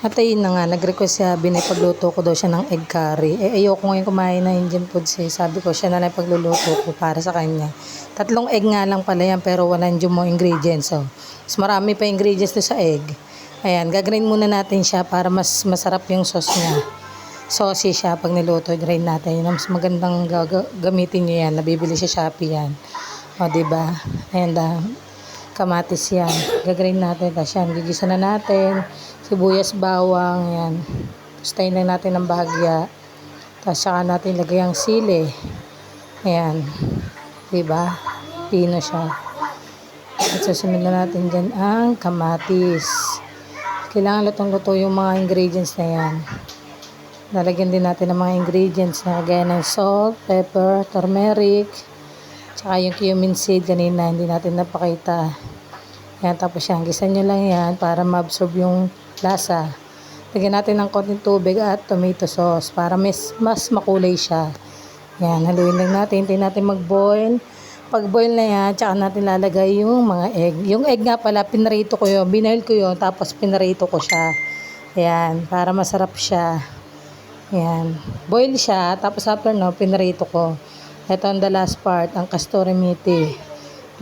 At ayun na nga, nag-request siya, binipagluto ko daw siya ng egg curry. Ayoko ngayon kumain ng Indian food siya. Sabi ko siya na lang pagluluto ko para sa kanya. 3 egg nga lang pala yan pero walang mo ingredients. So, mas marami pa ingredients doon sa egg. Ayan, gagrind muna natin siya para mas masarap yung sauce niya. Saucy siya pag niluto, grind natin. Yun, mas magandang gamitin nyo yan. Nabibili sa Shopee yan. O, diba? And, kamatis yan. Gagrind natin. Tapos yan, gigisa na natin. Sibuyas, bawang, yan. Pustayin lang natin ng bahagya. Tapos saka natin lagay ang sili. Ayan. Diba? Pino siya. At susunod na natin dyan ang kamatis. Kailangan lutong-luto yung mga ingredients na yan. Lalagyan din natin ng mga ingredients na gaya ng salt, pepper, turmeric, tsaka yung cumin seed kanina hindi natin napakita. Yan, tapos yan, gisa nyo lang yan para ma-absorb yung lasa. Lagyan natin ng konting tubig at tomato sauce para mas makulay siya. Yan, haluin lang natin, hintayin natin mag-boil. Pag boil na yan, tsaka natin lalagay yung mga egg. Yung egg nga pala, pinarito ko yun, binail ko yun, tapos pinarito ko siya. Yan, para masarap siya. Yan, boil siya, tapos after no, pinarito ko. Ito ang the last part, ang castor methi.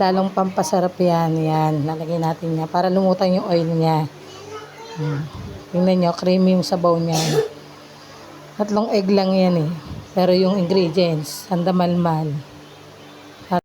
Lalong pampasarap yan. Yan, lalagay natin niya para lumutang yung oil niya. Tingnan nyo, creamy yung sabaw niya. 3 egg lang yan eh. Pero yung ingredients, andamalmal.